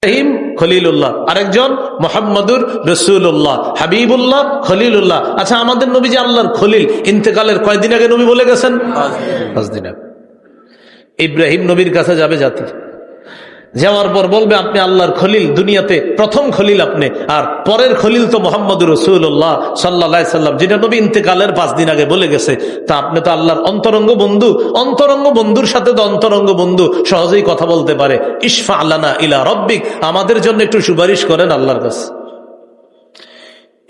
ইব্রাহিম খলিলুল্লাহ, আরেকজন মুহাম্মদুর রাসূলুল্লাহ, হাবিবুল্লাহ, খলিলুল্লাহ। আচ্ছা, আমাদের নবী যে আল্লাহর খলিল, ইন্তেকালের কয়দিন আগে নবী বলে গেছেন? 5 দিন আগে। ইব্রাহিম নবীর কাছে যাবে জাতি, যাওয়ার পর বলবে আপনি আল্লাহর খলিল, দুনিয়াতে প্রথম খলিল আপনি, আর পরের খলিল তো মুহাম্মদুর রাসূলুল্লাহ সাল্লাল্লাহু আলাইহি সাল্লাম, যেটা নবী ইন্তেকালের 5 দিন আগে বলে গেছে। তা আপনি তো আল্লাহর অন্তরঙ্গ বন্ধু, অন্তরঙ্গ বন্ধুর সাথে তো অন্তরঙ্গ বন্ধু সহজেই কথা বলতে পারে। ইশফা লানা ইলা রব্বিক, আমাদের জন্য একটু সুপারিশ করেন আল্লাহর কাছে।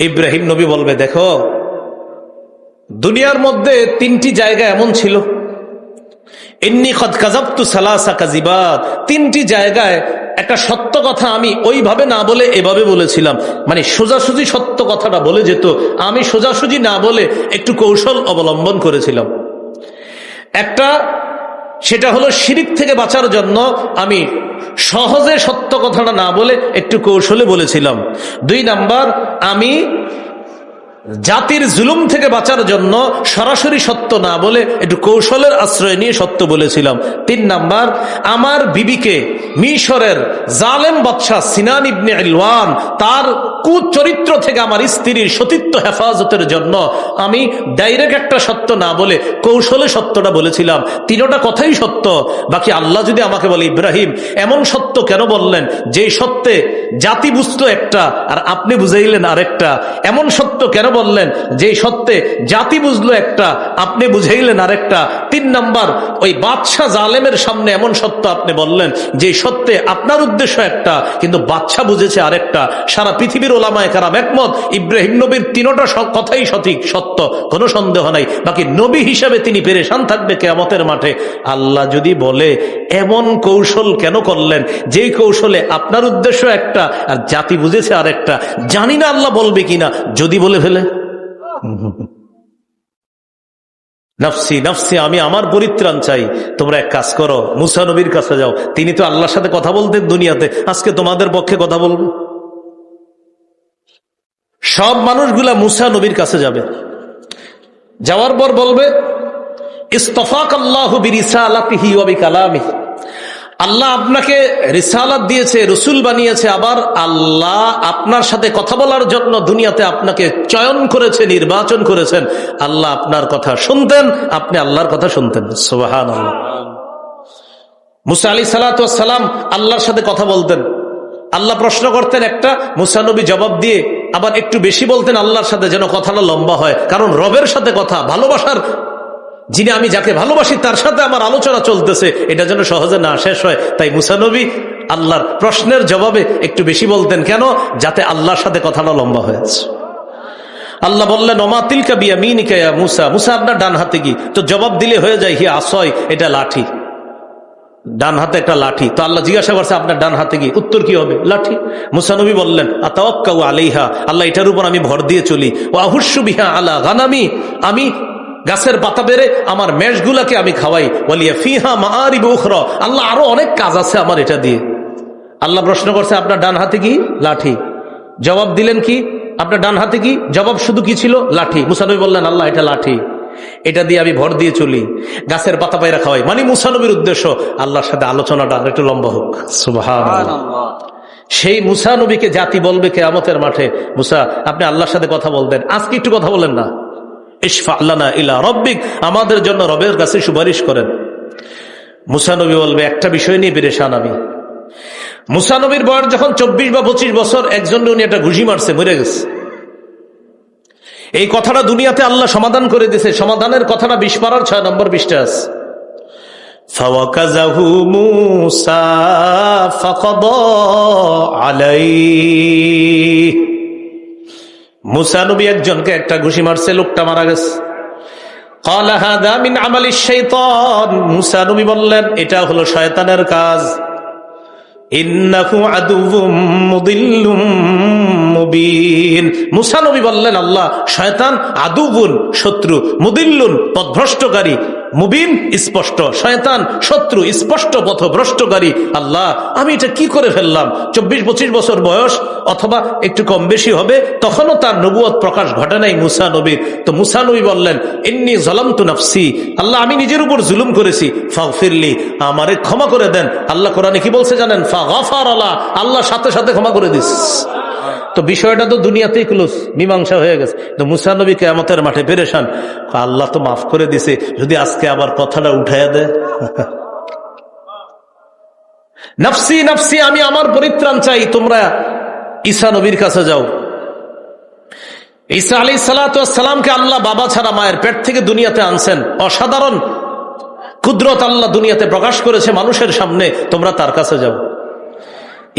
ইব্রাহিম নবী বলবে, দেখো দুনিয়ার মধ্যে 3টি জায়গা এমন ছিল, ইন্নী কদ কাযাবতু সালাসা কাযিবাত, 3টি জায়গায় একটা সত্য কথা আমি ওইভাবে না বলে এভাবে বলেছিলাম, মানে সোজাসুজি সত্য কথাটা বলে যেত, আমি সোজাসুজি না বলে একটু কৌশল অবলম্বন করেছিলাম। একটা, সেটা হলো শিরিক থেকে বাঁচার জন্য আমি সহজে সত্য কথাটা না বলে একটু কৌশলে বলেছিলাম। 2 নাম্বার, আমি জাতির জুলুম থেকে বাঁচার জন্য সরাসরি সত্য না বলে একটু কৌশলের আশ্রয় নিয়ে সত্য বলেছিলাম। 3 নাম্বার, আমার বিবিকে মিশরের জালেম বাদশাহ সিনান ইবনে ইলওয়ান তার কুচরিত্র থেকে আমার স্ত্রীর সতীত্ব হেফাজতের জন্য আমি ডাইরেক্ট একটা সত্য না বলে কৌশলে সত্যটা বলেছিলাম। 3টা কথাই সত্য। বাকি আল্লাহ যদি আমাকে বলে, ইব্রাহিম এমন সত্য কেন বললেন যে সত্যে জাতি বুঝতো একটা আর আপনি বুঝাইলেন আরেকটা, এমন সত্য কেন বললেন যে সত্যে জাতি বুঝলো একটা আপনি বুঝাইলেন আরেকটা। 3 নাম্বার, ওই বাদশাহ জালেমের সামনে এমন সত্য আপনি বললেন যে সত্যে আপনার উদ্দেশ্য একটা কিন্তু বাদশাহ বুঝেছে আরেকটা। সারা পৃথিবীর ওলামায়ে কেরাম একমত, ইব্রাহিম নবীর 3টা কথাই সঠিক, সত্য, কোনো সন্দেহ নাই। বাকি নবী হিসাবে তিনি পেরেশান থাকবে কিয়ামতের মাঠে। আল্লাহ যদি বলে এমন কৌশল কেন করলেন যে কৌশলে আপনার উদ্দেশ্য একটা আর জাতি বুঝেছে আরেকটা, জানি না আল্লাহ বলবে কিনা। যদি বলে ফেলে, নফসি নফসি, আমি আমার পরিত্রাণ চাই, তোমরা এক কাজ করো, মুসা নবীর কাছে যাও, তিনি তো আল্লাহর সাথে কথা বলতেন দুনিয়াতে, আজকে তোমাদের পক্ষে কথা বলবে। সব মানুষগুলা মুসা নবীর কাছে যাবে, যাওয়ার পর বলবে ইস্তাফাক আল্লাহু বিরিসালাতিহি ওয়া বিকালামিহি, আল্লাহ আপনাকে রিসালাত দিয়েছে, রসুল বানিয়েছে, আবার আল্লাহ আপনার সাথে কথা বলার জন্য দুনিয়াতে আপনাকে চয়ন করেছে, নির্বাচন করেছেন। আল্লাহ আপনার কথা শুনতেন, আপনি আল্লাহর কথা শুনতেন। সুবহানাল্লাহ। মুসা আলাইহিস সালাতু ওয়াস সালাম আল্লাহর সাথে কথা বলতেন, আল্লাহ প্রশ্ন করতেন একটা, মুসা নবী জবাব দিয়ে আবার একটু বেশি বলতেন আল্লাহর সাথে, যেন কথাটা লম্বা হয়। কারণ রবের সাথে কথা, ভালোবাসার, যিনি আমি যাকে ভালোবাসি তার সাথে আমার আলোচনা চলতেছে, এটা যেন সহজে না শেষ হয়। তাই মুসা নবী আল্লাহর প্রশ্নের জবাবে একটু বেশি বলতেন, কেন? যাতে আল্লাহর সাথে কথাটা লম্বা হয়েছে। আল্লাহ বললেন ওমা তিলকা বিয়ামিনিকা ইয়া মুসা, মুসা আপনার ডান হাতে কি? তো জবাব দিলে হয়ে যায় হিয়া আসয়, এটা লাঠি, ডান হাতে একটা লাঠি। তো আল্লাহ জিজ্ঞাসা করছে আপনার ডান হাতে কি? উত্তর কি হবে? লাঠি। মুসা নবী বললেন আতাওয়াক্কাউ আলাইহা, আল্লাহ এটার উপর আমি ভর দিয়ে চলি। ওয়া আহুশু বিহা আলা গানামি, আমি গাছের পাতা বেড়ে আমার মেষগুলাকে আমি খাওয়াই। ওয়ালিয়া ফিহা মাআরিব উখরা, আল্লাহ আরো অনেক কাজ আছে আমার এটা দিয়ে। আল্লাহ প্রশ্ন করছে আপনার ডান হাতে কি? লাঠি। জবাব দিলেন কি? আপনার ডান হাতে কি? জবাব শুধু কি ছিল? লাঠি। মুসা নবী বললেন আল্লাহ এটা লাঠি, এটা দিয়ে আমি ভর দিয়ে চলি, গাছের পাতা পায়রা খাওয়াই। মানে মুসা নবীর উদ্দেশ্য আল্লাহর সাথে আলোচনাটা একটু লম্বা হোক। সুবহানাল্লাহ। সেই মুসা নবীকে জাতি বলবে কিয়ামতের মাঠে, মুসা আপনি আল্লাহর সাথে কথা বলতেন, আজকে একটু কথা বলেন না। ইশফা লানা ইলা রব্বিক, আমাদের জন্য রবের কাছে সুপারিশ করেন। মুসা নবী বলবে একটা বিষয় নিয়ে পেরেশান আমি। মুসা নবীর বয়স যখন 24 বা 25 বছর, একজন উনি একটা ঘুষি মারছে, মরে গেছে। এই কথাটা দুনিয়াতে আল্লাহ সমাধান করে দিয়েছে। সমাধানের কথাটা 20 পারার 6 নম্বর পৃষ্ঠা আছে। ফাওয়াকাযাহু মুসা ফাকাদা আলাইহি, মুসা নবী একজনকে একটা ঘুষি মারছে, লোকটা মারা গেছে। ক্বালা হাযা মিন আমালিশ শাইতান, মুসা নবী বললেন এটা হলো শয়তানের কাজ। ইন্নাহু আদুউম মুদিল্লুম মুবিন, মুসা নবী বললেন আল্লাহ শয়তান আদুউন, শত্রু, মুদিল্লুন, পথভ্রষ্টকারী, মুবিন স্পষ্ট, শয়তান শত্রু স্পষ্ট পথভ্রষ্টকারী। আল্লাহ আমি এটা কি করে ফেললাম? 24-25 বছর বয়স অথবা একটু কম বেশি হবে, তখনও তার নবুয়ত প্রকাশ ঘটে নাই মুসা নবীর। তো মুসা নবী বললেন ইন্নী যালামতু নাফসি, আল্লাহ আমি নিজের উপর জুলুম করেছি, ফাগফিরলি আমারে ক্ষমা করে দেন। আল্লাহ কোরআনে কি বলছে জানেন? ফাগফার আল্লাহ, আল্লাহ সাথে সাথে ক্ষমা করে দিস। তো বিষয়টা তো দুনিয়াতেই ক্লোজ, মীমাংসা হয়ে গেছে। তো মুসা নবী কিয়ামতের মাঠে পেরেশান, আল্লাহ তো মাফ করে দিছে, যদি আজকে আবার কথাটা উঠাইয়া দেয়। নফসি নফসি, আমি আমার পরিত্রাণ চাই, তোমরা ঈসা নবীর কাছে যাও। ঈসা আলাইহিস সালামকে আল্লাহ বাবা ছাড়া মায়ের পেট থেকে দুনিয়াতে আনছেন, অসাধারণ কুদরত আল্লাহ দুনিয়াতে প্রকাশ করেছে মানুষের সামনে, তোমরা তার কাছে যাও।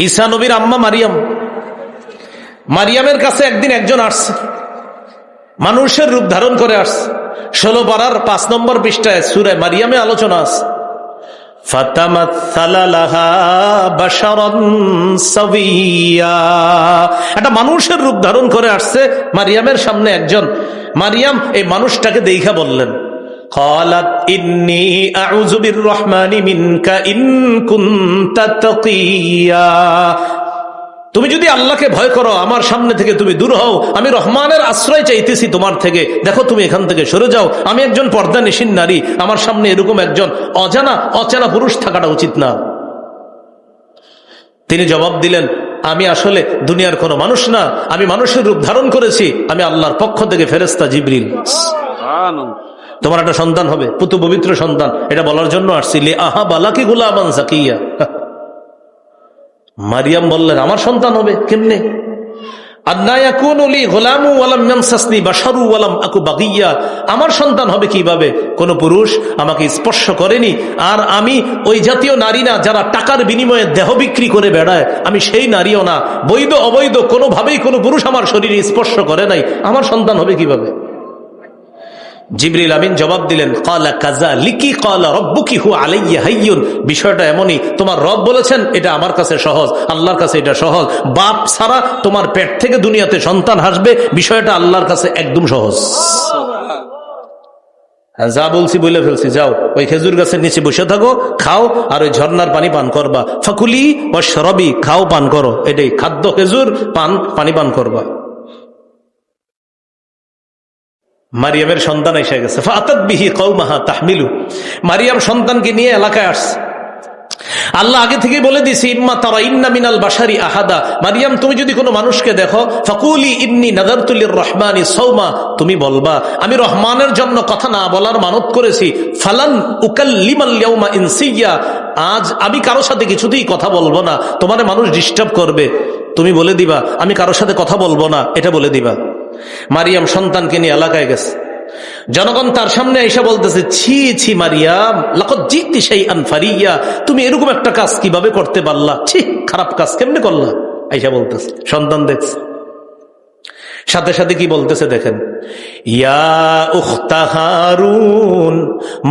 ঈসা নবীর আম্মা মারিয়াম, মারিয়ামের কাছে একদিন একজন আসছে, মানুষের রূপ ধারণ করে আসছে। 16 পারার 5 নম্বর পৃষ্ঠায় সূরা মারিয়ামে আলোচনা আছে। ফাতামাসসালা লাহা বাশারান সাওয়িয়া, একটা মানুষের রূপ ধারণ করে আসছে মারিয়ামের সামনে একজন। মারিয়াম এই মানুষটাকে দেইখা বললেন, ক্বালাত ইন্নী আউযু বিররহমানি মিনকা ইন কুনতা তাকিয়া, তুমি যদি আল্লাহকে ভয় করো, আমার সামনে থেকে তুমি দূর হও, আমি রহমানের আশ্রয় চাইতেছি তোমার থেকে, দেখো তুমি এখান থেকে সরে যাও, আমি একজন পর্দানিশীন নারী, আমার সামনে এরকম একজন অচেনা পুরুষ থাকাটা উচিত না। তিনি জবাব দিলেন, আমি আসলে দুনিয়ার কোনো মানুষ না, আমি মানুষের রূপ ধারণ করেছি, আমি আল্লাহর পক্ষ থেকে ফেরেশতা জিবরিল। তোমার একটা সন্তান হবে, পুত্র পবিত্র সন্তান, এটা বলার জন্য আসছি। লি আহা বালাকি গুলামান জাকিয়া। মারিয়াম বললেন, আমার সন্তান হবে কেমনে? আমার সন্তান হবে কিভাবে? কোন পুরুষ আমাকে স্পর্শ করেনি, আর আমি ওই জাতীয় নারী না যারা টাকার বিনিময়ে দেহ বিক্রি করে বেড়ায়, আমি সেই নারীও না। বৈধ অবৈধ কোনোভাবেই কোনো পুরুষ আমার শরীরে স্পর্শ করে নাই, আমার সন্তান হবে কিভাবে? জিবরিল আমিন জবাব দিলেন, ক্বালা কাযালিকি ক্বালা রাব্বুকি হুয়া আলাইয়া হাইয়ুন, বিষয়টা এমনই, তোমার রব বলেছেন এটা আমার কাছে সহজ, আল্লাহর কাছে এটা সহজ। বাপ ছাড়া তোমার পেট থেকে দুনিয়াতে সন্তান আসবে, বিষয়টা আল্লাহর কাছে একদম সহজ। যা বলছি বলে ফেলছি, যাও ওই খেজুর গাছের নিচে বসে থাকো, খাও, আর ওই ঝর্ণার পানি পান করবা। ফাকুলি ওয়াশরাবি, খাও পান করো, এটাই খাদ্য, খেজুর পানি পান করবা। মারিয়ামের সন্তান এসে গেছে। ফাতাত বিহি কওমাহা তাহমিলু, মারিয়াম সন্তানকে নিয়ে এলাকায় আসছে। আল্লাহ আগে থেকে বলে দিয়েছে, ইম্মা তারাইন্না মিনাল বাশারি আহাদা, মারিয়াম তুমি যদি কোনো মানুষকে দেখো, ফাকুলি ইন্নী নাযারতু লিররহমানি সাওমা, তুমি বলবা আমি রহমানের জন্য কথা না বলার মানত করেছি। ফালান উকাল্লিমাল ইয়াউমা ইনসিয়া, আজ আমি কারোর সাথে কিছুতেই কথা বলবো না, তোমারে মানুষ ডিস্টার্ব করবে, তুমি বলে দিবা আমি কারোর সাথে কথা বলবো না, এটা বলে দিবা। মারিয়াম সন্তানকে নিয়ে এলাকায় গেছে, জনগণ তার সামনে এসে বলতেছে, ছি ছি মারিয়াম, লাকাদ জিতি শাইআন ফারিয়া, তুমি এরকম একটা কাজ কিভাবে করতে পারলা, ছি খারাপ কাজ কেমনে করলা, আইসা বলতেছে। সন্তান দেখছে, সাথে সাথে কি বলতেছে দেখেন, ইয়া উখতা হারুন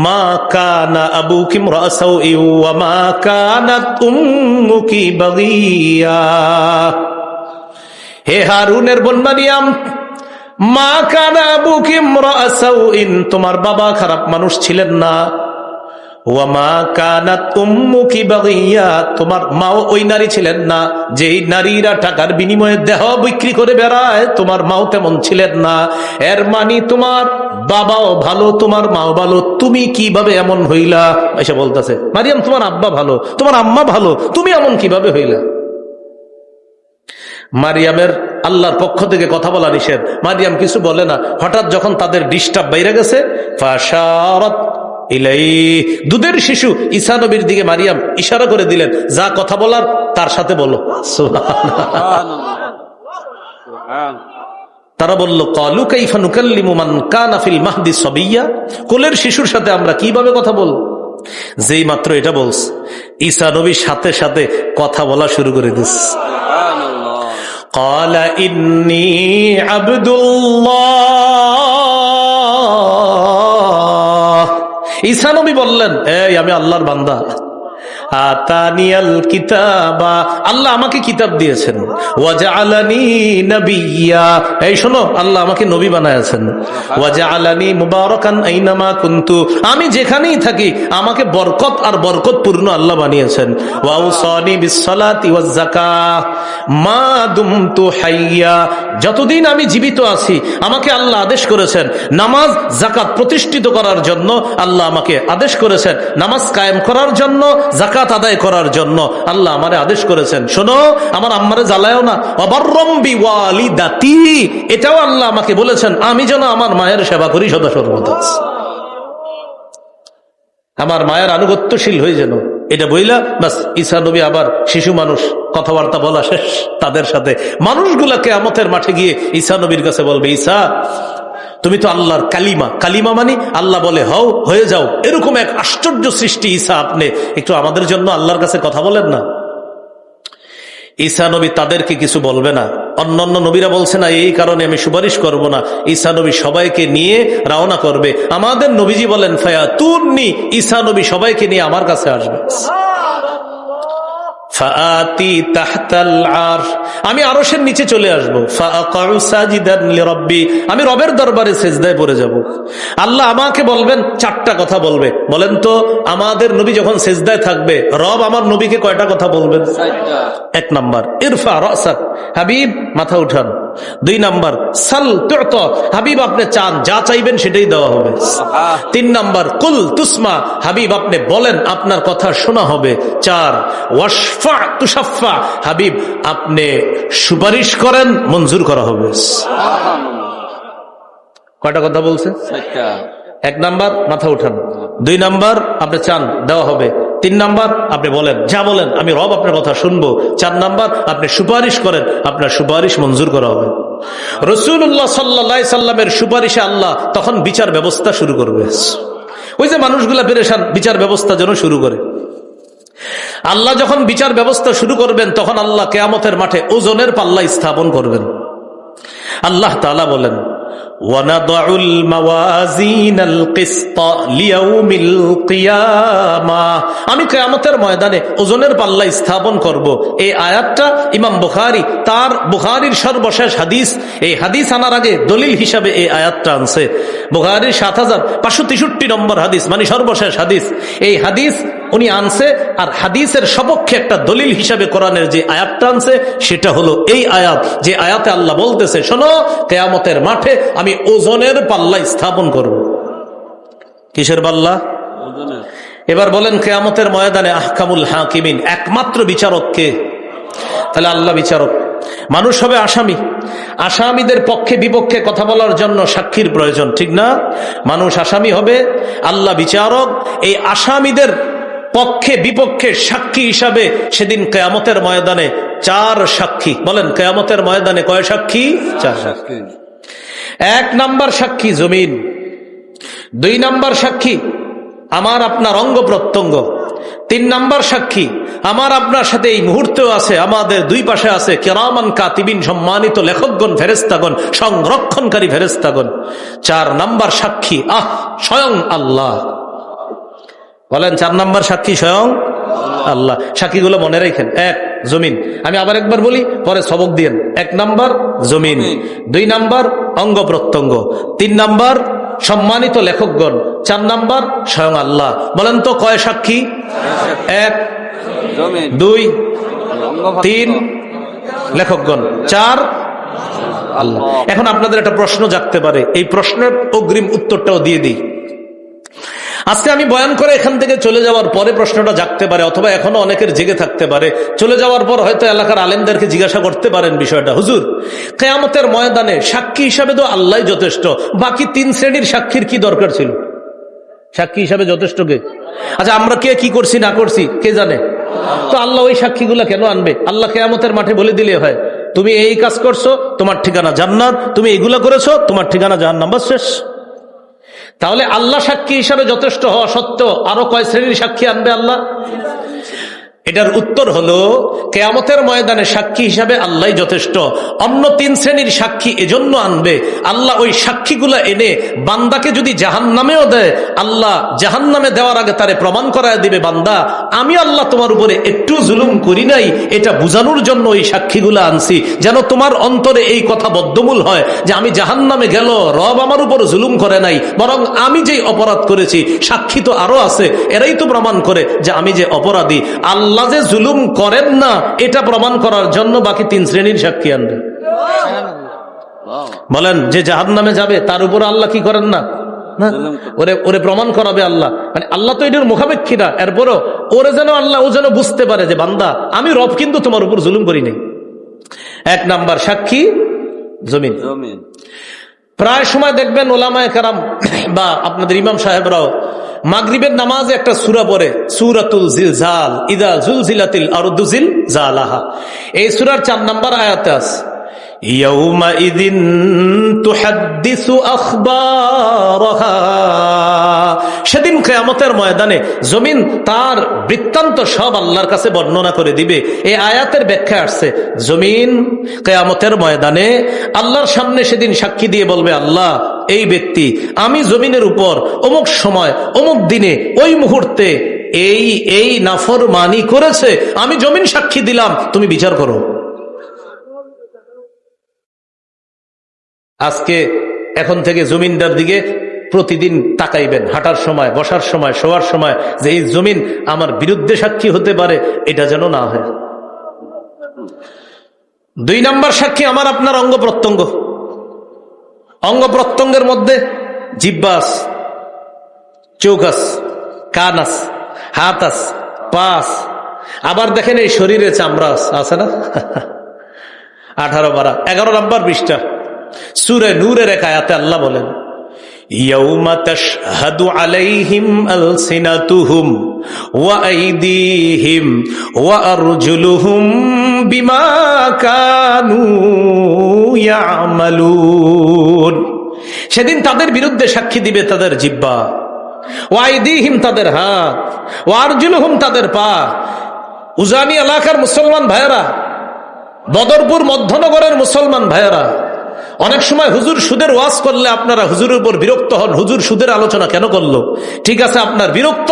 মা কানা আবুকি ইমরা সাউই ওয়া মা কানাত উম্মুকি বাগিয়া, হে হারুনের বোন মারিয়াম, মা কানা আবুকি ইমরা সাউইন, তোমার বাবা খারাপ মানুষ ছিলেন না, ওয়া মা কানাত উম্মুকি বাগিয়া, তোমার মাও ওই নারী ছিলেন না যেই নারীরা টাকার বিনিময়ে দেহ বিক্রি করে বেড়ায়, তোমার মাও তেমন ছিলেন না। এর মানে তোমার বাবাও ভালো, তোমার মাও ভালো, তুমি কিভাবে এমন হইলা? এসে বলতেছে, মারিয়াম তোমার আব্বা ভালো, তোমার আম্মা ভালো, তুমি এমন কিভাবে হইলা? মারিয়ামের আল্লাহর পক্ষ থেকে কথা বলা নিষেধ, মারিয়াম কিছু বলে না। হঠাৎ যখন তাদের ডিস্টার্ব বাইরে গেছে, ফাশারাত ইলাইহি, দুধের শিশু ঈসা নবীর দিকে মারিয়াম ইশারা করে দিলেন, যা কথা বলার তার সাথে বলো। তারা বলল, ক্বালু কাইফা নুকাল্লিমু মান কানা ফিল মাহদি সাবিয়্যা, কোলের শিশুর সাথে আমরা কিভাবে কথা বলবো? যেই মাত্র এটা বলছে, ঈসা নবীর সাথে সাথে কথা বলা শুরু করে দিয়েছে। ক্বালা ইন্নী আবদুল্লাহ, ঈসা নবী বললেন, এই আমি আল্লাহর বান্দা, আতানিয়াল কিতাবা, আল্লাহ আমাকে কিতাব দিয়েছেন। ওয়াজআলানি নাবিয়্যা, এই শোনো, আল্লাহ আমাকে নবী বানায়াছেন। ওয়াজআলানি মুবারাকান আইনামা কুনতু, আমি যেখানেই থাকি আমাকে বরকত আর বরকতপূর্ণ আল্লাহ বানিয়েছেন। ওয়াউসানি বিসসালাতি ওয়াজ যাকাহ মা দুমতু হাইয়্যা, যতদিন আমি জীবিত আছি আমাকে আল্লাহ আদেশ করেছেন নামাজ যাকাত প্রতিষ্ঠিত করার জন্য। আল্লাহ আমাকে আদেশ করেছেন নামাজ কায়েম করার জন্য, যাকাত আদায় করার জন্য আল্লাহ আমারে আদেশ করেছেন। শোনো, আমার আম্মারে জ্বালায়ও না। ওয়াবাররাম বিওয়ালিদাতি, এটাও আল্লাহ আমাকে বলেছেন আমি যেন আমার মায়ের সেবা করি সদা সর্বদা, আমার মায়ের আনুগত্যশীল হয়ে যেন। এটা বইলা বাস ঈসা নবী আবার শিশু মানুষ, কথাবার্তা বলা শেষ তাদের সাথে। মানুষগুলা কিয়ামতের মাঠে গিয়ে ঈসা নবীর কাছে বলবে, ঈসা তুমি তো আল্লাহর কালিমা, কালিমা মানে আল্লাহ বলে হও, হয়ে যাও, এরকম এক আশ্চর্য সৃষ্টি ঈসা, আপনি একটু আমাদের জন্য আল্লাহর কাছে কথা বলেন না। ঈসা নবী তাদেরকে কিছু বলবে না। অন্যান্য নবীরা বলছে না এই কারণে আমি সুপারিশ করব না। ঈসা নবী সবাইকে নিয়ে রওনা করবে। আমাদের নবীজি বলেন ফায়াতুননি, ঈসা নবী সবাইকে নিয়ে আমার কাছে আসবে। ফাআতি তাহতাল আরশ, আমি আরশের নিচে চলে আসবো। ফাআকাউ সাজিদান লিরাব্বি, আমি রবের দরবারে সিজদায় পড়ে যাব। আল্লাহ আমাকে বলবেন, চারটা কথা বলবে। বলেন তো আমাদের নবী যখন সিজদায় থাকবে রব আমার নবীকে কয়টা কথা বলবেন? এক নাম্বার ইরফা রাসাক, হাবিব মাথা উঠান। দুই নাম্বার সাল তু'তা, হাবিব আপনি চান যা চাইবেন সেটাই দেওয়া হবে। তিন নাম্বার কুল তুসমা, হাবিব আপনি বলেন আপনার কথা শোনা হবে। চার ওয়াশফা তুশাফা, হাবিব আপনি সুপারিশ করেন মঞ্জুর করা হবে। কয়টা কথা বলছে? এক নাম্বার মাথা উঠান, দুই নাম্বার আপনি চান দেওয়া হবে, তিন নাম্বার আপনি বলেন যা বলেন আমি রব আপনার কথা শুনবো, চার নাম্বার আপনি সুপারিশ করেন আপনার সুপারিশ মঞ্জুর করা হবে। রাসূলুল্লাহ সাল্লাল্লাহু আলাইহি সাল্লামের সুপারিশে আল্লাহ তখন বিচার ব্যবস্থা শুরু করবে। ওই যে মানুষগুলা পেরেশান, বিচার ব্যবস্থা যেন শুরু করে। আল্লাহ যখন বিচার ব্যবস্থা শুরু করবেন তখন আল্লাহ কিয়ামতের মাঠে ওজনের পাল্লা স্থাপন করবেন। আল্লাহ তাআলা বলেন ওয়ানাদউল মাওয়াজিনাল কিসত লিয়াউমিল কিয়ামাহ, আমি কিয়ামতের ময়দানে ওজনের পাল্লা স্থাপন করব। এই আয়াতটা ইমাম বুখারী তার বুখারীর সর্বশেষ হাদিস, এই হাদিস আনার আগে দলিল হিসাবে এই আয়াতটা আনছে। বুখারীর ৭৫৬৩ নম্বর হাদিস, মানে সর্বশেষ হাদিস। এই হাদিস উনি আনছে, আর হাদিসের সপক্ষে একটা দলিল হিসাবে কোরআনের যে আয়াতটা আনছে সেটা হলো এই আয়াত, যে আয়াতে আল্লাহ বলতেছে শোনো কিয়ামতের মাঠে আমি ওজনের পাল্লা স্থাপন করব। কিসের পাল্লা? এবার বলেন কিয়ামতের ময়দানে আহকামুল হাকিমিন, একমাত্র বিচারক কে? তাহলে আল্লাহ বিচারক। মানুষ হবে আসামি, আসামিদের পক্ষে বিপক্ষে কথা বলার জন্য সাক্ষীর প্রয়োজন, ঠিক না? মানুষ আসামি হবে, আল্লাহ বিচারক। এই আসামিদের পক্ষে বিপক্ষে সাক্ষী হিসাবে সেদিন কিয়ামতের ময়দানে চার সাক্ষী। বলেন কিয়ামতের ময়দানে কয় সাক্ষী? চার সাক্ষী। এক নাম্বার সাক্ষী জমিন, দুই নাম্বার সাক্ষী আমার আপনার অঙ্গ প্রত্যঙ্গ, তিন নাম্বার সাক্ষী আমার আপনার সাথে এই মুহূর্তেও আছে, আমাদের দুই পাশে আছে কিরামান কাতিবিন, সম্মানিত লেখকগণ, ফেরেশতাগণ, সংরক্ষণকারী ফেরেশতাগণ। চার নাম্বার সাক্ষী স্বয়ং আল্লাহ। বলেন চার নাম্বার সাক্ষী স্বয়ং আল্লাহ। সাক্ষীগুলো মনে রাখেন। এক জমিন, আমি আবার একবার বলি পরে সবক দিয়েন। এক নাম্বার জমিন, দুই নাম্বার অঙ্গ প্রত্যঙ্গ, তিন নাম্বার সম্মানিত লেখকগণ, চার নাম্বার স্বয়ং আল্লাহ। বলেন তো কয় সাক্ষী? এক, দুই, তিন লেখকগণ, চার আল্লাহ। এখন আপনাদের একটা প্রশ্ন জাগতে পারে, এই প্রশ্নের অগ্রিম উত্তরটাও দিয়ে দিই। আজকে আমি বয়ান করে এখান থেকে চলে যাওয়ার পরে প্রশ্নটা জাগতে পারে, অথবা এখনো অনেকের জেগে থাকতে পারে। চলে যাওয়ার পর হয়তো এলাকার আলেমদেরকে জিজ্ঞাসা করতে পারেন বিষয়টা, হুজুর কিয়ামতের ময়দানে সাক্ষী হিসাবে তো আল্লাহ যথেষ্ট, বাকি তিন শ্রেণীর সাক্ষীর কি দরকার ছিল? সাক্ষী হিসাবে যথেষ্ট কে? আচ্ছা আমরা কে কি করছি না করছি কে জানে? তো আল্লাহ ওই সাক্ষীগুলা কেন আনবে? আল্লাহ কিয়ামতের মাঠে বলে দিলে হয় তুমি এই কাজ করছো তোমার ঠিকানা জান্নাত, তুমি এইগুলা করেছো তোমার ঠিকানা জাহান্নাম, বাস শেষ। তাহলে আল্লাহ সাক্ষী হিসাবে যথেষ্ট হওয়া সত্ত্বেও আরো কয় শ্রেণীর সাক্ষী আনবে আল্লাহ? এটার উত্তর হলো কিয়ামতের ময়দানে সাক্ষী হিসাবে আল্লাহ যথেষ্ট। অন্য 3 শ্রেণীর সাক্ষী এজন্য আনবে, আল্লাহ ওই সাক্ষীগুলা এনে বান্দাকে যদি জাহান্নামেও দেয়, আল্লাহ জাহান্নামে দেওয়ার আগে তারে প্রমাণ করায় দিবে, বান্দা আমি আল্লাহ তোমার উপরে একটু জুলুম করি নাই, এটা বুঝানোর জন্য ওই সাক্ষীগুলা আনছি, যেন তোমার অন্তরে এই কথা বদ্ধমূল হয় যে আমি জাহান্নামে গেল, রব আমার উপর জুলুম করে নাই, বরং আমি যেই অপরাধ করেছি সাক্ষী তো আরো আছে, এরাই তো প্রমাণ করে যে আমি যে অপরাধী। আল্লাহ যে জুলুম করেন না এটা প্রমাণ করার জন্য বাকি 3 শ্রেণীর সাক্ষী আনবে। বলেন, যে জাহান্নামে যাবে তার উপর আল্লাহ কি করেন না? ওরে প্রমাণ করাবে আল্লাহ। মানে আল্লাহ তো এটার মুখাপেক্ষী না, এরপরও ওরে যেন আল্লাহ ও যেন বুঝতে পারে যে বান্দা আমি রব কিন্তু তোমার উপর জুলুম করি নাই। 1 নাম্বার সাক্ষী জমিন। প্রায় সময় দেখবেন ওলামায়ে কেরাম বা আপনাদের ইমাম সাহেবরাও মাগরিবের নামাজে একটা সূরা পড়ে, সূরাতুল জিলজাল, ইযা জুলজিলাতিল আরদু জিলজালাহা। এই সূরার 4 নাম্বার আয়াতে আছে ইয়াউমা ইযিন তুহাদ্দিসু আখবারাহা। সেদিন কিয়ামতের ময়দানে জমিন তার বৃত্তান্ত সব আল্লাহর কাছে বর্ণনা করে দিবে। এই আয়াতের ব্যাখ্যা আসছে, জমিন কিয়ামতের ময়দানে আল্লাহর সামনে সেদিন সাক্ষী দিয়ে বলবে, আল্লাহ এই ব্যক্তি আমি জমিনের উপর অমুক সময় অমুক দিনে ওই মুহূর্তে এই নাফরমানি করেছে, আমি জমিন সাক্ষী দিলাম, তুমি বিচার করো। আজকে এখন থেকে জমিনটার দিকে প্রতিদিন তাকাইবেন, হাঁটার সময়, বসার সময়, শোয়ার সময়, যে এই জমিন আমার বিরুদ্ধে সাক্ষী হতে পারে, এটা যেন না হয়। 2 নাম্বার সাক্ষী আমার আপনার অঙ্গ প্রত্যঙ্গ। অঙ্গ প্রত্যঙ্গের মধ্যে জিহ্বা আছে, চোখ আছে, কান আছে, হাত আছে, পা আছে, আবার দেখেন এই শরীরে চামড়া আছে না? 18 পারা 11 নাম্বার পৃষ্ঠা সূরা নূরের এক আয়াতে আল্লাহ বলেন, ইয়াউমা তাশহাদু আলাইহিম আলসিনাতুহুম ওয়া আইদিহিম ওয়া আরজুলুহুম বিমা কানু ইয়ামালুন। সেদিন তাদের বিরুদ্ধে সাক্ষী দিবে তাদের জিহ্বা, ওয়া আইদিহিম তাদের হাত, ওয়া আরজুলুহুম তাদের পা। উজানি এলাকার মুসলমান ভাইয়েরা, বদরপুর মধ্যনগরের মুসলমান ভাইয়েরা, অনেক সময় হুজুর সুদের ওয়াজ করলে আপনারা হুজুরের উপর বিরক্ত হন, হুজুর সুদের আলোচনা কেন করলো? ঠিক আছে, আপনার বিরক্ত,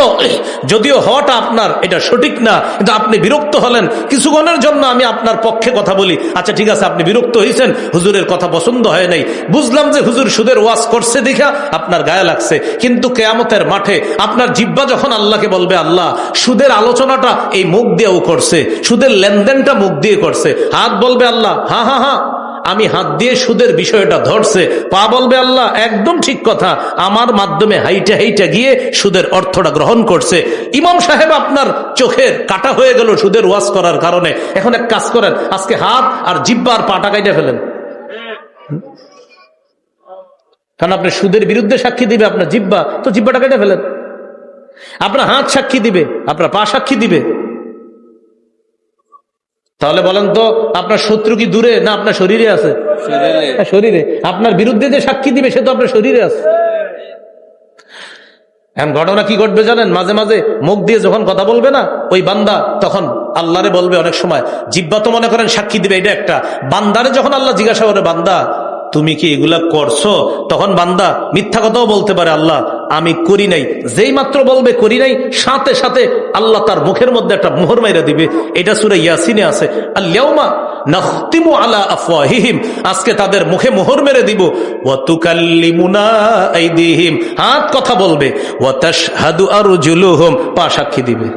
যদিও হওয়াটা আপনার এটা সঠিক না, কিন্তু আপনি বিরক্ত হলেন কিছুক্ষণের জন্য, আমি আপনার পক্ষে কথা বলি। আচ্ছা ঠিক আছে, আপনি বিরক্ত হয়েছেন, হুজুরের কথা পছন্দ হয় নাই, বুঝলাম যে হুজুর সুদের ওয়াজ করছে দেখা আপনার গায়ে লাগছে, কিন্তু কিয়ামতের মাঠে আপনার জিহ্বা যখন আল্লাহকে বলবে, আল্লাহ সুদের আলোচনাটা এই মুখ দিয়েও করছে, সুদের লেনদেনটা মুখ দিয়ে করছে, হাত বলবে আল্লাহ হ্যাঁ হ্যাঁ হ্যাঁ আমি হাত দিয়ে সুদের বিষয়টা ধরছে, পা বলবে আল্লাহ একদম ঠিক কথা, আমার মাধ্যমে হাইটা হাইটা গিয়ে সুদের অর্থটা গ্রহণ করছে। ইমাম সাহেব আপনার চোখের কাটা হয়ে গেল সুদের ওয়াজ করার কারণে। এখন এক কাজ করেন, আজকে হাত আর জিহ্বা আর পাটা কাইটা ফেলেন, কারণ আপনি সুদের বিরুদ্ধে সাক্ষী দিবে আপনার জিহ্বা, তো জিহ্বাটা কেটে ফেলেন। আপনার হাত সাক্ষী দিবে, আপনার পা সাক্ষী দিবে। তাহলে বলেন তো, আপনার শত্রু কি দূরে না আপনার শরীরে আছে? শরীরে। আপনার বিরুদ্ধে যে সাক্ষী দিবে সে তো আপনার শরীরে আছে। এখন ঘটনা কি ঘটবে জানেন? মাঝে মাঝে মুখ দিয়ে যখন কথা বলবে না ওই বান্দা, তখন আল্লাহরে বলবে, অনেক সময় জিহ্বা তো মনে করেন সাক্ষী দিবে, এটা একটা। বান্দারে যখন আল্লাহ জিজ্ঞাসা করে, বান্দা তুমি কি এগুলা করছো, তখন বান্দা মিথ্যা কথাও বলতে পারে, আল্লাহ আমি করি নাই। যেই মাত্র বলবে করি নাই, সাথে সাথে আল্লাহ তার মুখের মধ্যে একটা মোহর মাইরা দিবে। এটা সূরা ইয়াসিনে আছে, আল-ইয়াউমা নাখতিমু আলা আফওয়াহিহিম, আজকে তাদের মুখে মোহর মেরে দিব। ওয়া তুকাল্লিমুনা আইদিহিম, হাত কথা বলবে। ওয়া তাশহাদু আরজুলুহুম, পা সাক্ষী দিবে।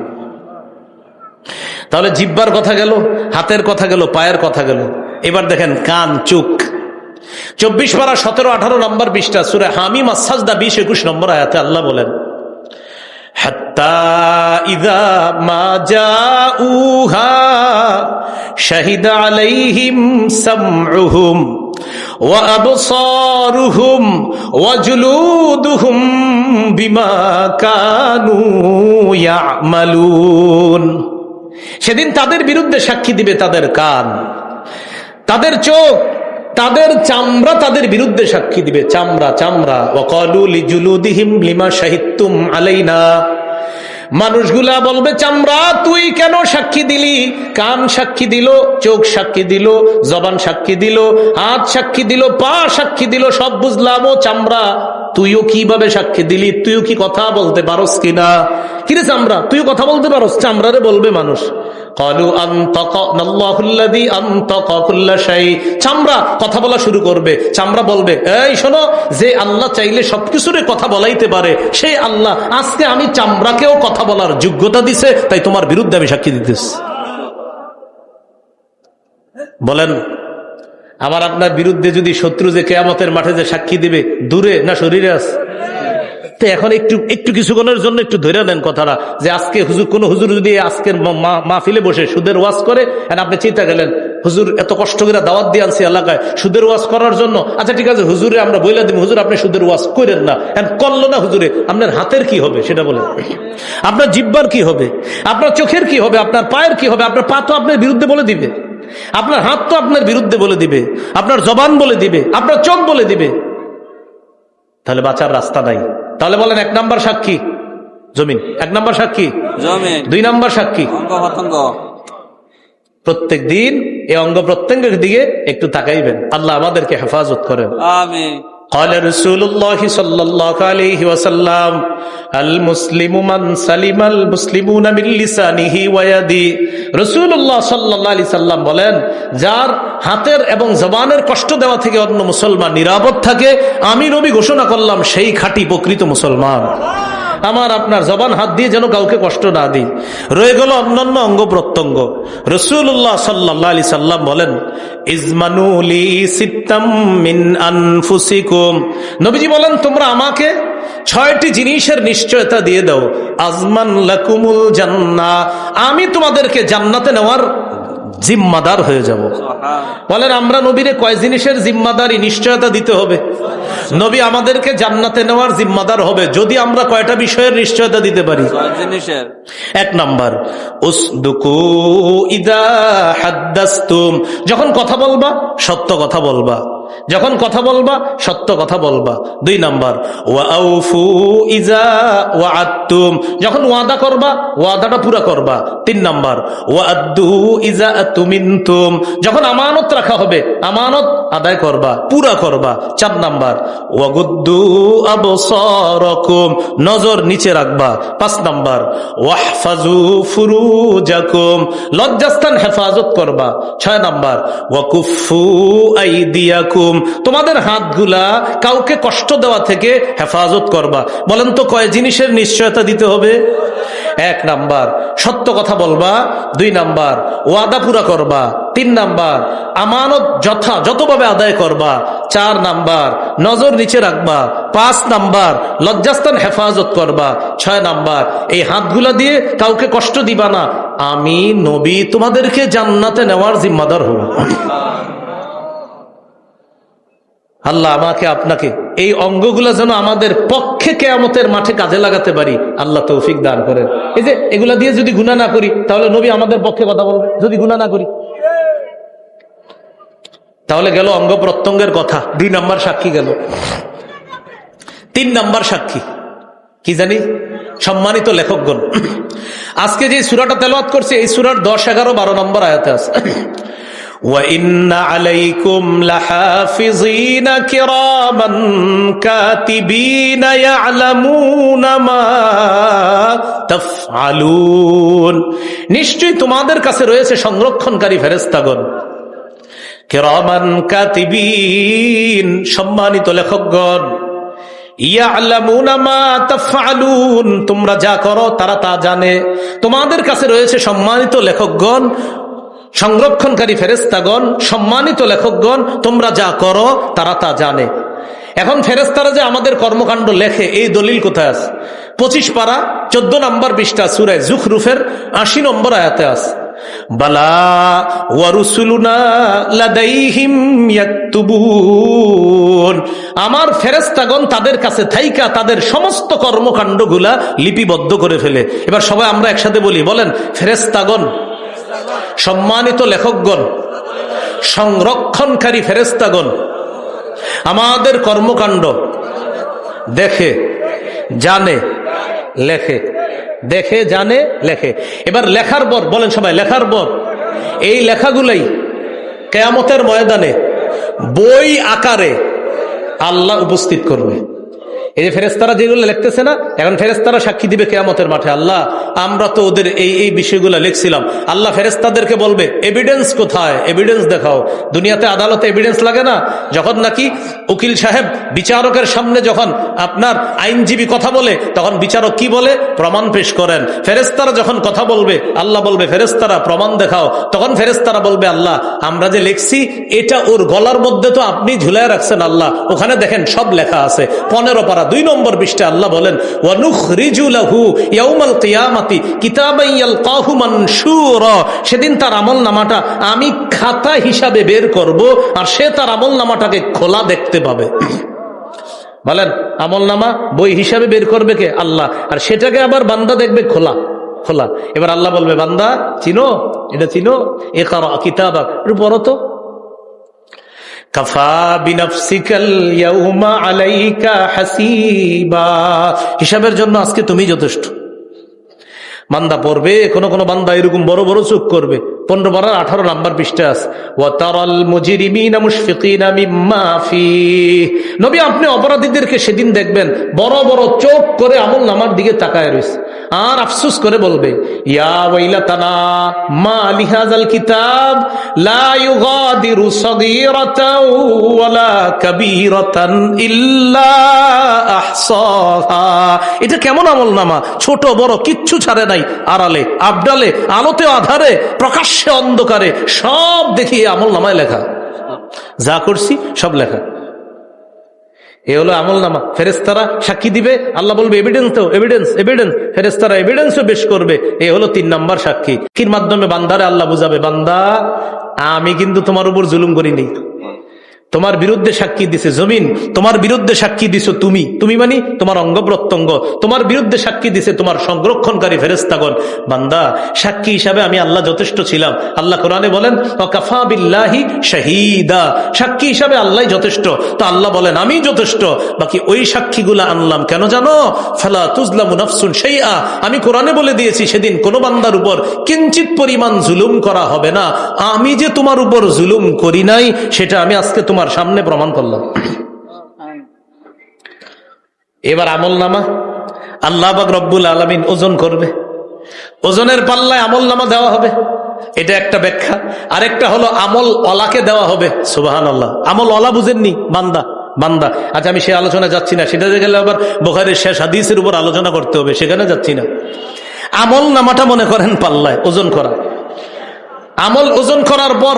তাহলে জিহ্বার কথা গেল, হাতের কথা গেল, পায়ের কথা গেল। এবার দেখেন কান, চোখ। 24 পারা 17-18 নম্বর পৃষ্ঠা সূরা হামিম আস-সাজদা 20-21 নম্বর আয়াতে আল্লাহ বলেন, হাত্তা ইযা মা জাউহা শাহিদা আলাইহিম সামউহুম ওয়া আবসারুহুম ওয়া জুলুদুহুম বিমা কানু ইয়ামালুন। সেদিন তাদের বিরুদ্ধে সাক্ষী দিবে তাদের কান, তাদের চোখ, তাদের চামড়া তাদের বিরুদ্ধে সাক্ষী দিবে, চামড়া চামড়া। ওয়াকালু লিজুলুদিহিম লিমা শাহিদতুম আলাইনা মানুষগুলা বলবে চামড়া তুই কেন সাক্ষী দিলি? কান সাক্ষী দিল, চোখ সাক্ষী দিল, জবান সাক্ষী দিল, হাত সাক্ষী দিল, পা সাক্ষী দিল, সব বুঝলাম। ও চামড়া তুইও কিভাবে সাক্ষী দিলি? তুইও কি কথা বলতে পারস কিনা? কিরে চামড়া তুইও কথা বলতে পারস? চামড়ারে বলবে মানুষ। চামড়া কথা বলা শুরু করবে। চামড়া বলবে এই শোনো, যে আল্লাহ চাইলে সবকিছুরে কথা বলাইতে পারে সেই আল্লাহ আজকে আমি চামড়াকেও কথা বলার যোগ্যতা দিছে, তাই তোমার বিরুদ্ধে আমি সাক্ষী দিতেছি। বলেন আমার আপনার বিরুদ্ধে যদি শত্রু যে কিয়ামতের মাঠে যে সাক্ষী দিবে, দূরে না শরীরে আছে? তো এখন একটু কিছুক্ষণের জন্য একটু ধরে নেন কথাটা, যে আজকে হুজুর কোন হুজুর যদি আজকের মাহফিলে বসে সুদের ওয়াজ করে, আপনি চিন্তা গেলেন হুজুর এত কষ্ট করে দাওয়াত দিয়ে আনছি এলাকায় সুদের ওয়াজ করার জন্য, আচ্ছা ঠিক আছে হুজুরে আমরা বইলা দিব, হুজুর আপনি সুদের ওয়াজ করেন না, করলো না হুজুরে, আপনার হাতের কি হবে সেটা বলেন? আপনার জিহ্বার কি হবে? আপনার চোখের কি হবে? আপনার পায়ের কি হবে? আপনার পা তো আপনার বিরুদ্ধে বলে দিবে, আপনার হাত তো আপনার বিরুদ্ধে বলে দিবে, আপনার জবান বলে দিবে, আপনার চোখ বলে দিবে। তাহলে বাঁচার রাস্তা নাই। তাহলে বলেন 1 নাম্বার সাক্ষী জমিন, 1 নাম্বার সাক্ষী জমিন, 2 নাম্বার সাক্ষী অঙ্গ প্রত্যঙ্গ। প্রত্যেক দিন এই অঙ্গ প্রত্যঙ্গের দিকে একটু তাকাইবেন। আল্লাহ আমাদেরকে হেফাজত করেন, আমিন। قال رسول الله صلى الله عليه وسلم المسلم من سلم المسلمون من لسانه ويده। রাসূলুল্লাহ সাল্লাল্লাহু আলাইহি সাল্লাম বলেন, যার হাতের এবং জবানের কষ্ট দেওয়া থেকে অন্য মুসলমান নিরাপদ থাকে, আমি নবী ঘোষণা করলাম সেই খাঁটি প্রকৃত মুসলমান। আমার আপনার জবান হাত দিয়ে যেন কাউকে কষ্ট না দিই। রয়ে গেল অন্যান্য অঙ্গ প্রত্যঙ্গ। রাসূলুল্লাহ সাল্লাল্লাহু আলাইহি সাল্লাম বলেন, ইজমানু লি সিত্তাম মিন আনফুসিকুম। নবীজি বলেন, তোমরা আমাকে 6টি জিনিসের নিশ্চয়তা দিয়ে দাও। আজমান লাকুমুল জান্নাহ, আমি তোমাদেরকে জান্নাতে নেওয়ার জিম্মাদার হয়ে যাব। বলেন আমরা নবীরে কয় জিনিসের জিম্মাদারি নিশ্চয়তা দিতে হবে? নবী আমাদেরকে জান্নাতে নেওয়ার জিম্মাদার হবে যদি আমরা কয়টা বিষয়ের নিশ্চয়তা দিতে পারি? 1 নাম্বার উসদুকু ইদা হাদ্দাসতুম, যখন কথা বলবা সত্য কথা বলবা, যখন কথা বলবা সত্য কথা বলবা। 2 নাম্বার ওয়াউফু ইজা ওয়াআদতুম, যখন ওয়াদা করবা ওয়াদাটা পুরা করবা। 3 নাম্বার ওয়াআদ্দু ইজা আতুমিনতুম, যখন আমানত রাখা হবে আমানত আদায় করবা, পুরা করবা। 4 নাম্বার ওয়াগুদ্দু আবসারাকুম, নজর নিচে রাখবা। 5 নাম্বার ওয়াহফাজু ফুরুজাকুম, লজ্জাস্থান হেফাজত করবা। 6 নাম্বার ওয়াকুফু আইদিয়াকুম, তোমাদের হাতগুলা কাউকে কষ্ট দেওয়া থেকে হেফাজত করবা। বলেন তো কয় জিনিসের নিশ্চয়তা দিতে হবে? 1 নাম্বার সত্য কথা বলবা, 2 নাম্বার ওয়াদা পুরা করবা, 3 নাম্বার আমানত যতভাবে আদায় করবা, 4 নাম্বার নজর নিচে রাখবা, 5 নাম্বার লজ্জাস্থান হেফাজত করবা, 6 নাম্বার এই হাতগুলা দিয়ে কাউকে কষ্ট দিবা না। আমি নবী তোমাদেরকে জান্নাতে নেওয়ার জিম্মাদার হব। আল্লাহ আমাকে আপনাকে এই অঙ্গগুলা যেন আমাদের পক্ষে কিয়ামতের মাঠে কাজে লাগাতে পারি, আল্লাহ তৌফিক দান করেন। এই যে এগুলা দিয়ে যদি গুনাহ না করি তাহলে নবী আমাদের পক্ষে কথা বলবে, যদি গুনাহ না করি। তাহলে গেল অঙ্গ প্রত্যঙ্গের কথা। 2 নাম্বার সাক্ষী গেল। 3 নাম্বার সাক্ষী কি জানি? সম্মানিত লেখকগণ, আজকে যে সূরাটা তেলাওয়াত করছে এই সূরার 10, 11, 12 নম্বর আয়াতে আছে وَإِنَّ عَلَيْكُمْ لَحَافِظِينَ كِرَامًا كَاتِبِينَ يَعْلَمُونَ مَا تَفْعَلُونَ, নিশ্চয়ই তোমাদের কাছে রয়েছে সংরক্ষণকারী ফেরেশতাগণ। কিরামান কাতিবিন, সম্মানিত লেখকগণ। ইয়ালামুনা মা তাফআলুন, তোমরা যা করো তারা তা জানে। তোমাদের কাছে রয়েছে সম্মানিত লেখকগণ, সংরক্ষণকারী ফেরেশতাগণ, সম্মানিত লেখকগণ, তোমরা যা করো তারা তা জানে। এখন ফেরেশতারা যে আমাদের কর্মকাণ্ড লেখে এই দলিল কোথায় আছে? 25 পারা 14 নম্বর পৃষ্ঠা সূরা যুখরুফের 80 নম্বর আয়াতে আছে, বালা ওয়া রুসুলুনা লাদাইহিম ইয়াকতুবুন, আমার ফেরেশতাগণ তাদের কাছে থাইকা তাদের সমস্ত কর্মকাণ্ডগুলা লিপিবদ্ধ করে ফেলে। এবার সবাই আমরা একসাথে বলি, বলেন ফেরেশতাগণ, সম্মানিত লেখকগণ, সংরক্ষণকারী ফেরেশতাগণ আমাদের কর্মকাণ্ড দেখে, জানে, লেখে। দেখে জানে লেখে। এবার লেখার পর বলেন সবাই, লেখার পর এই লেখাগুলাই কিয়ামতের ময়দানে বই আকারে আল্লাহ উপস্থিত করবে। এই যে ফেরেশতারা যেগুলো লিখতেছে না, এখন ফেরেশতারা সাক্ষী দিবে কিয়ামতের মাঠে, আল্লাহ আমরা তো ওদের এই বিষয়গুলো লিখছিলাম। আল্লাহ ফেরেশতাদেরকে বলবে এভিডেন্স কোথায়, এভিডেন্স দেখাও। দুনিয়াতে আদালতে এভিডেন্স লাগে না, যখন নাকি উকিল সাহেব বিচারকের সামনে যখন আপনার আইনজীবী কথা বলে তখন বিচারক কি বলে, প্রমাণ পেশ করেন। ফেরেশতারা যখন কথা বলবে আল্লাহ বলবে ফেরেশতারা প্রমাণ দেখাও। তখন ফেরেশতারা বলবে আল্লাহ আমরা যে লিখছি এটা ওর গলার মধ্যে তো আপনি ঝুলায় রাখছেন আল্লাহ, ওখানে দেখেন সব লেখা আছে। 15 পারা 2 নম্বর পৃষ্ঠা আল্লাহ বলেন ওয়ানুখরিজু লাহু ইয়াউমাল কিয়ামাতি কিতাবান ইয়ালকাহু মানশুরা, সেদিন তার আমলনামাটা আমি খাতা হিসাবে বের করব আর সে তার আমলনামাটাকে খোলা দেখতে পাবে। বলেন আমলনামা বই হিসাবে বের করবে কে? আল্লাহ। আর সেটাকে আবার বান্দা দেখবে খোলা খোলা। এবার আল্লাহ বলবে বান্দা চিনো, এটা চিনো, ইকরা কিতাবাক, একটু পড়ো তো। কাফা বিনাফসিকাল ইয়াউমা আলাইকা হাসিবা, হিসাবের জন্য আজকে তুমি যথেষ্ট। বান্দা পড়বে, কোন কোন বান্দা এরকম বড় বড় চোখ করবে। 15 পারার 18 নম্বর পৃষ্ঠা আছে ওয়া তারাল মুজরিমিনা মুশফিকিনা মিম্মা ফিহি, নবী আপনি অপরাধীদেরকে সেদিন দেখবেন বড় বড় চোখ করে আমলনামার দিকে তাকায় রয়েছে আর আফসোস করে বলবে ইয়া ওয়াইলাতানা মা লিহাযাল কিতাব লা ইউগাদিরু সগীরাতাও ওয়ালা কাবীরাতান ইল্লা আহসাহা, এটা কেমন আমলনামা, ছোট বড় কিচ্ছু ছাড়ে নাই, আড়ালে আবডালে আলোতে আধারে প্রকাশ্যে অন্ধকারে সব দেখিয়ে আমলনামায় লেখা, যা করছি সব লেখা। এ হলো আমলনামা। ফেরেশতারা সাক্ষী দিবে, আল্লাহ বলবে এভিডেন্স তো, এভিডেন্স এভিডেন্স, ফেরেশতারা এভিডেন্সও পেশ করবে। এ হলো 3 নম্বর সাক্ষী। কির মাধ্যমে বান্দারে আল্লাহ বুঝাবে বান্দা আমি কিন্তু তোমার উপর জুলুম করিনি, তোমার বিরুদ্ধে সাক্ষী দিছে জমিন, তোমার বিরুদ্ধে সাক্ষী দিছো তুমি, তুমি মানে তোমার অঙ্গ প্রত্যঙ্গ, তোমার বিরুদ্ধে সাক্ষী দিছে তোমার সংরক্ষণকারী ফেরেশতাগণ। বান্দা সাক্ষী হিসাবে আমি আল্লাহ যথেষ্ট ছিলাম। আল্লাহ কোরআনে বলেন ওয়াকাফা বিল্লাহি শাহীদা, সাক্ষী হিসাবে আল্লাহ যথেষ্ট। তো আল্লাহ বলেন আমি যথেষ্ট, বাকি ওই সাক্ষীগুলো আনলাম কেন জানো, ফালা তুজলামু নাফসুন শাইআ, আমি কোরআনে বলে দিয়েছি সেদিন কোন বান্দার উপর কিঞ্চিত পরিমাণ জুলুম করা হবে না। আমি যে তোমার উপর জুলুম করি নাই সেটা আমি আজকে তোমার সামনে প্রমাণ করলাম। এবার আমলনামা আল্লাহ পাক রব্বুল আলামিন ওজন করবে, ওজনের পাল্লায় আমলনামা দেওয়া হবে, এটা একটা ব্যাখ্যা। আরেকটা হলো আমল ওয়ালাকে দেওয়া হবে। সুবহানাল্লাহ, আমল ওয়ালা বুঝেননি, বান্দা বান্দা। আচ্ছা আমি সে আলোচনা যাচ্ছি না, সেটা গেলে আবার বুখারীর শেষ হাদিসের উপর আলোচনা করতে হবে, সেখানে যাচ্ছি না। আমল নামাটা মনে করেন পাল্লায় ওজন করা, আমল ওজন করার পর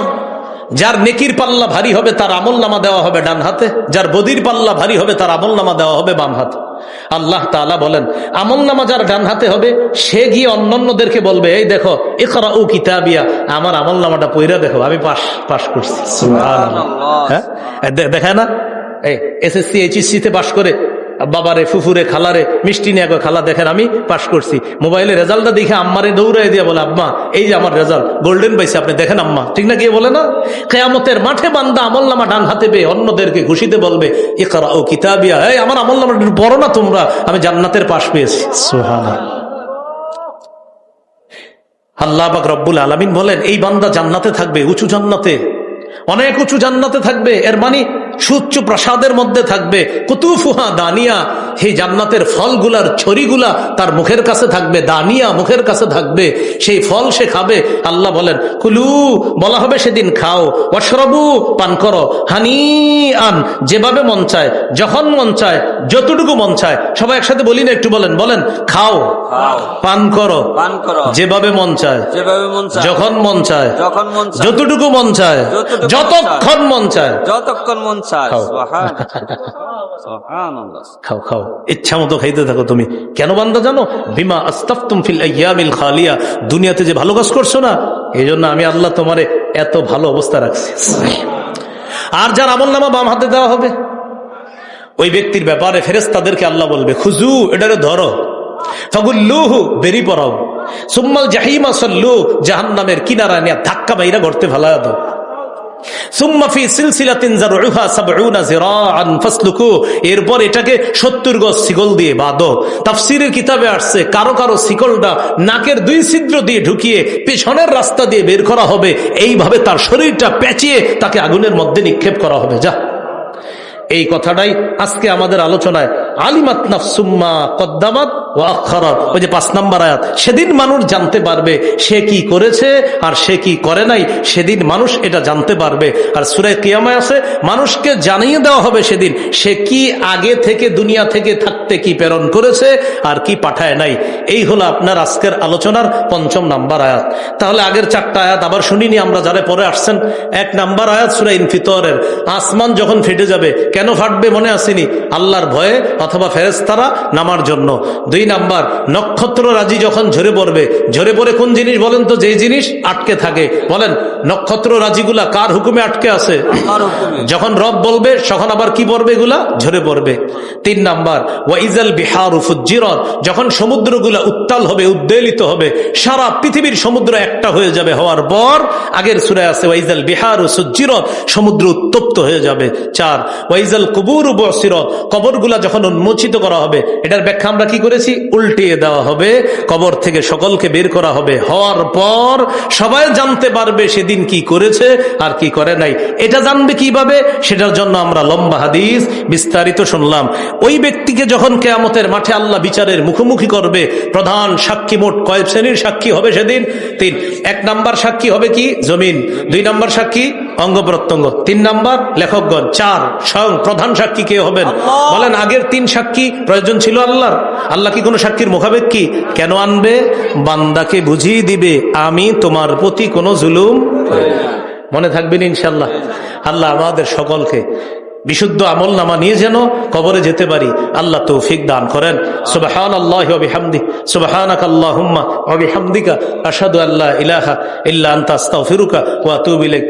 যার নেকির পাল্লা ভারী হবে তার আমল নামা দেওয়া হবে ডান হাতে, যার বদির পাল্লা ভারী হবে তার আমল নামা দেওয়া হবে বাম হাতে। আল্লাহ তাআলা বলেন আমল নামা যার ডান হাতে হবে সে গিয়ে অন্যান্যদেরকে বলবে এই দেখো ইকরাউ কিতাবিয়া, আমার আমল নামাটা পড়া দেখো আমি পাশ করছি। সুবহানাল্লাহ, হ্যাঁ দেখায় না, এই এসএসসি এইচএসসি তে পাশ করে বাবারে ফুফুরে খালারে মিষ্টি নিয়ে খালা দেখেন আমি পাশ করছি, মোবাইলে রেজাল্টটা দেখে আম্মারে দৌড়াই দিয়ে বলে আম্মা এই যে আমার রেজাল্ট গোল্ডেন পাইছে আপনি দেখেন আম্মা, ঠিক না গিয়ে বলে না? কিয়ামতের মাঠে বান্দা আমলনামা ডান হাতে পেয়ে অন্যদেরকে খুশিতে বলবে ইকরাউ কিতাবিয়া, এই আমার আমলনামা পড়ো না তোমরা, আমি জান্নাতের পাশ পেয়েছি। সুবহানাল্লাহ। আল্লাহ পাক রব্বুল আলামিন বলেন এই বান্দা জান্নাতে থাকবে, উঁচু জান্নাতে, অনেক উঁচু জান্নাতে থাকবে, এর মানে সুউচ্চ প্রাসাদের মধ্যে থাকবে। কুতুফুহা দানিয়া, এই জান্নাতের ফলগুলার ছড়িগুলা তার মুখের কাছে থাকবে, দানিয়া মুখের কাছে থাকবে, সেই ফল সে খাবে। আল্লাহ বলেন কুলু, বলা হবে সেদিন খাও, ওয়াশরাবু পান করো, হানিআন যেভাবে মন চায়, যখন মন চায়, যতটুকু মন চায়। সবাই একসাথে বলি না, একটু বলেন, বলেন খাও পান করো যেভাবে মন চায়, যখন মন চায়, যতটুকু মন চায়, যতক্ষণ মন চায়, যতক্ষণ মন চায়। খাও খাও, ইচ্ছা মতো খাইতে থাকো তুমি। কেন বান্দা জানো? বিমা আস্তাফতুম ফিল আইয়ামিল খালিয়া, দুনিয়াতে যে ভালো কাজ করছো না এই জন্য আমি আল্লাহ তোমারে এত ভালো অবস্থা রাখছি। আর যার আমলনামা বাম হাতে দেওয়া হবে ওই ব্যক্তির ব্যাপারে ফেরেশতাদেরকে আল্লাহ বলবে খুজু, এটারে ধরো, ফাগুল্লুহু বেরি পড়াও, সুম্মাল জাহিমা সাল্লু, জাহান্নামের কিনারা নিয়ে ধাক্কা মাইরা গর্তে ফেলা দাও। এরপর এটাকে 70 গজ শিকল দিয়ে বাঁধো। তাফসীরের কিতাবে আসছে কারো কারো শিকলটা নাকের 2 ছিদ্র দিয়ে ঢুকিয়ে পেছনের রাস্তা দিয়ে বের করা হবে, এইভাবে তার শরীরটা পেঁচিয়ে তাকে আগুনের মধ্যে নিক্ষেপ করা হবে। যা, এই কথাটাই আজকে আমাদের আলোচনায়। আলিমাত নাফসুম্মা কদ্দামাত ওয়া আখারাত, ওই যে 5 নম্বর আয়াত, সেদিন মানুষ জানতে পারবে সে কি করেছে আর সে কি করে নাই, সেদিন মানুষ এটা জানতে পারবে। আর সূরা কিয়ামা আছে, মানুষকে জানিয়ে দেওয়া হবে সেদিন সে কি আগে থেকে দুনিয়া থেকে থাকতে কি প্রেরণ করেছে আর কি পাঠায় নাই। এই হলো আপনার আজকের আলোচনার 5 নম্বর আয়াত। তাহলে আগের 4টা আয়াত আবার শুনিনি আমরা যারা পরে আসছেন। 1 নম্বর আয়াত সূরা ইনফিতরের, আসমান যখন ফেটে যাবে, কেন ফাটবে মনে আসেনি? আল্লাহর ভয়ে অথবা ফেরেশতারা নামার জন্য। 2 নাম্বার, নক্ষত্র রাজি যখন ঝরে পড়বে। ঝরে পড়ে কোন জিনিস বলেন তো? যেই জিনিস আটকে থাকে। বলেন, নক্ষত্র রাজিগুলা কার হুকুমে আটকে আছে? যখন রব বলবে তখন আবার কি পড়বে? এগুলা ঝরে পড়বে। 3 নাম্বার, ওয়াইজাল বিহারু ফুজ্জিরাত, যখন সমুদ্রগুলা উত্তাল হবে, উদ্বেলিত হবে, সারা পৃথিবীর সমুদ্র একটা হয়ে যাবে। হওয়ার পর আগের সূরায় আছে ওয়াইজাল বিহারু সুজ্জিরাত, সমুদ্র উত্তপ্ত হয়ে যাবে। 4, ওয়াইজাল কুবুর বুসিরাত, কবরগুলা যখন উন্মোচিত করা হবে। এটার ব্যাখ্যা আমরা কি করেছি? উল্টিয়ে দেওয়া হবে, কবর থেকে সকলকে বের করা হবে। হওয়ার পর সবাই জানতে পারবে সেদিন কি করেছে আর কি করে নাই। এটা জানবে কিভাবে? সেটার জন্য আমরা লম্বা হাদিস বিস্তারিত শুনলাম। ওই ব্যক্তিকে যখন কিয়ামতের মাঠে আল্লাহ বিচারের মুখোমুখি করবে, প্রধান সাক্ষী মোট কয় শ্রেণীর সাক্ষী হবে সেদিন? 3। 1 নাম্বার সাক্ষী হবে কি? জমিন। 2 নাম্বার সাক্ষী অঙ্গ প্রত্যঙ্গ। 3 নাম্বার লেখকগণ। 4 স্বয়ং প্রধান সাক্ষী কে হবেন? বলেন, আগের 3 সাক্ষী প্রয়োজন ছিল আল্লাহর? আল্লাহ কি কোনো সাক্ষীর মুখাপেক্ষী? কেন আনবে? বান্দাকে বুঝিয়ে দিবে আমি তোমার প্রতি কোনো জুলুম। মনে থাকবেন ইনশাল্লাহ। আল্লাহ আমাদের সকলকে বিশুদ্ধ আমল নামা নিয়ে যেন কবরে যেতে পারি আল্লাহ তৌফিক দান করেন। সুবহানাল্লাহি ওয়া বিহামদিহি, সুবহানাকাল্লাহুম্মা ওয়া বিহামদিকা, আশহাদু আল্লা ইলাহা ইল্লা আনতা আস্তাগফিরুকা ওয়া আতুবু ইলাইক।